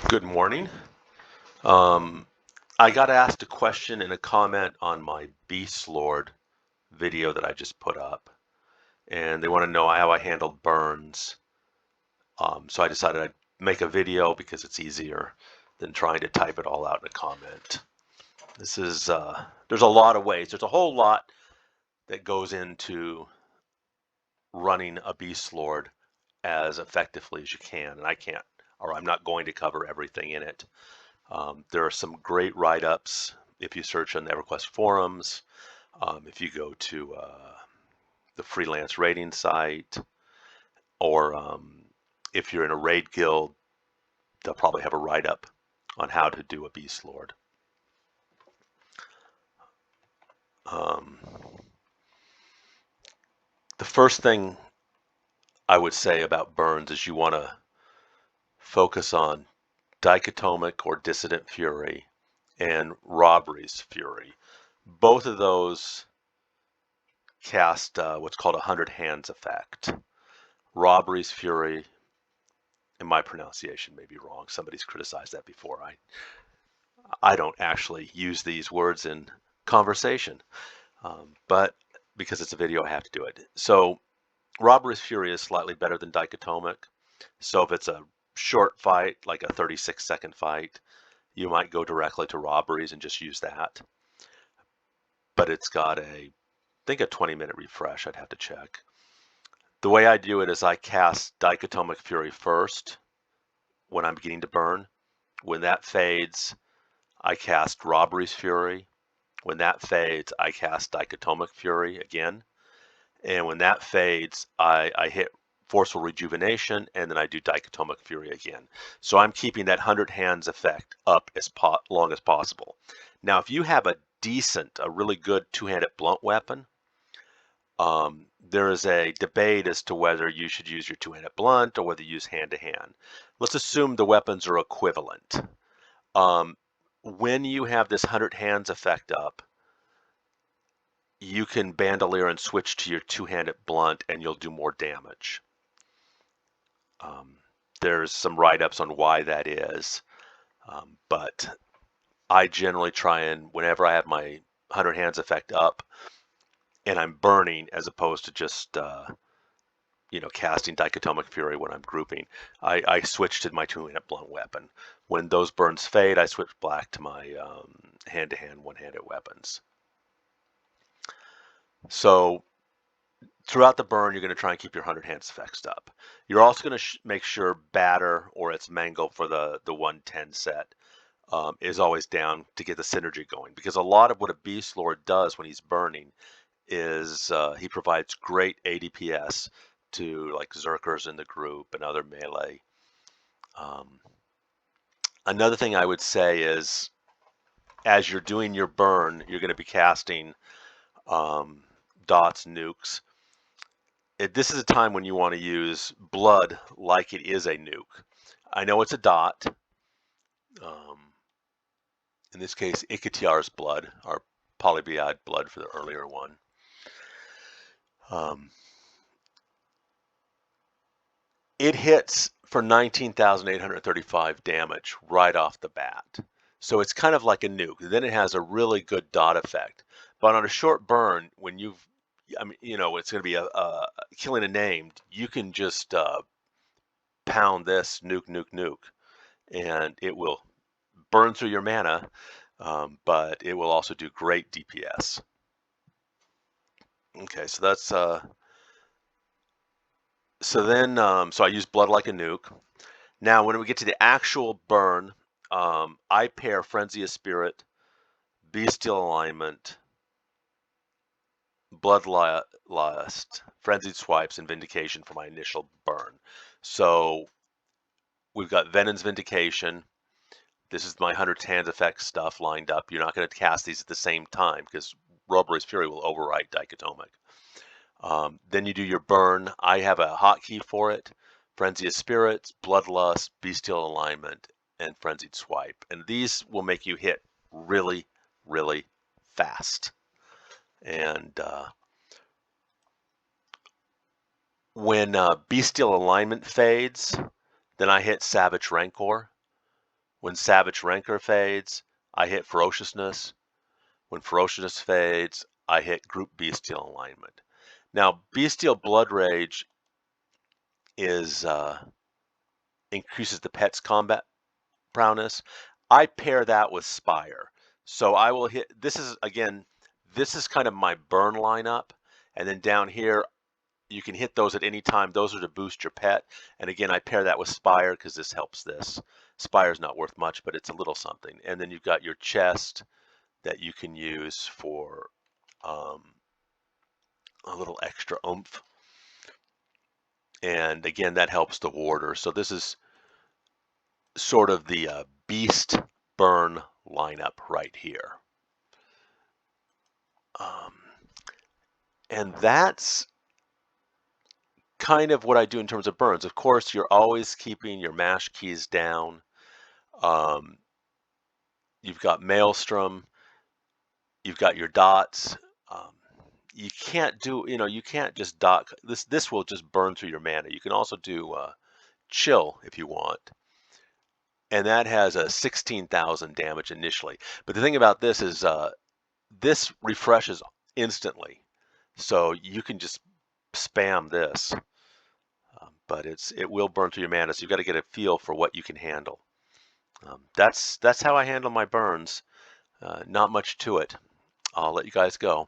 Good morning. I got asked a question in a comment on my Beastlord video that I just put up, and they want to know how I handled burns. So I decided I'd make a video because it's easier than trying to type it all out in a comment. There's a lot of ways. There's a whole lot that goes into running a Beastlord as effectively as you can, and I'm not going to cover everything in it. There are some great write-ups if you search on the Everquest forums, if you go to the freelance rating site, or if you're in a raid guild, they'll probably have a write-up on how to do a Beastlord. The first thing I would say about burns is you want to focus on Dichotomic or Dissident Fury and Robbery's Fury. Both of those cast what's called a 100 Hands effect. Robbery's Fury, and my pronunciation may be wrong. Somebody's criticized that before. I don't actually use these words in conversation, but because it's a video, I have to do it. So Robbery's Fury is slightly better than Dichotomic. So if it's a short fight, like a 36-second fight, you might go directly to Robberies and just use that. But it's got I think a 20-minute refresh. I'd have to check. The way I do it is I cast Dichotomic Fury first when I'm beginning to burn. When that fades, I cast Robbery's Fury. When that fades, I cast Dichotomic Fury again. And when that fades, I hit Forceful Rejuvenation, and then I do Dichotomic Fury again. So I'm keeping that 100 Hands effect up as long as possible. Now, if you have a really good two-handed blunt weapon, there is a debate as to whether you should use your two-handed blunt or whether you use hand-to-hand. Let's assume the weapons are equivalent. When you have this 100 Hands effect up, you can bandolier and switch to your two-handed blunt and you'll do more damage. There's some write-ups on why that is, but I generally try and, whenever I have my 100 Hands effect up and I'm burning, as opposed to just casting Dichotomic Fury when I'm grouping, I switch to my two-handed blunt weapon. When those burns fade, I switch back to my hand-to-hand one-handed weapons. So throughout the burn, you're going to try and keep your 100 Hands effects up. You're also going to make sure Batter, or its Mangle for the 110 set, is always down to get the synergy going. Because a lot of what a Beastlord does when he's burning is he provides great ADPS to like Zerkers in the group and other melee. Another thing I would say is, as you're doing your burn, you're going to be casting dots, nukes. This is a time when you want to use blood like it is a nuke. I know it's a dot. In this case, Ikatiar's blood, our polybiad blood for the earlier one. It hits for 19,835 damage right off the bat. So it's kind of like a nuke. Then it has a really good dot effect. But on a short burn, when it's going to be a killing a named, you can just pound this nuke, nuke, nuke, and it will burn through your mana, but it will also do great DPS. Okay, so that's so I use blood like a nuke. Now, when we get to the actual burn, I pair Frenzy of Spirit, Bestial Alignment, Bloodlust, Frenzied Swipes, and Vindication for my initial burn. So we've got Venom's Vindication. This is my 100 Hands effect stuff lined up. You're not going to cast these at the same time because Robbery's Fury will overwrite Dichotomic. Then you do your burn. I have a hotkey for it. Frenzy of Spirits, Bloodlust, Bestial Alignment, and Frenzied Swipe. And these will make you hit really, really fast. And when Bestial Alignment fades, then I hit Savage Rancor. When Savage Rancor fades, I hit Ferociousness. When Ferociousness fades, I hit Group Bestial Alignment. Now, Bestial Blood Rage is increases the pet's combat prowess. I pair that with Spire. So I will hit, this is, again, this is kind of my burn lineup. And then down here, you can hit those at any time. Those are to boost your pet. And again, I pair that with Spire because this helps this. Spire's not worth much, but it's a little something. And then you've got your chest that you can use for a little extra oomph. And again, that helps the warder. So this is sort of the beast burn lineup right here. And that's kind of what I do in terms of burns. Of course, you're always keeping your mash keys down. You've got Maelstrom. You've got your dots. You can't do, you can't just dot. This will just burn through your mana. You can also do chill if you want. And that has a 16,000 damage initially. But the thing about this is this refreshes instantly. So you can just spam this. But it will burn through your mana, so you've got to get a feel for what you can handle. That's how I handle my burns. Not much to it. I'll let you guys go.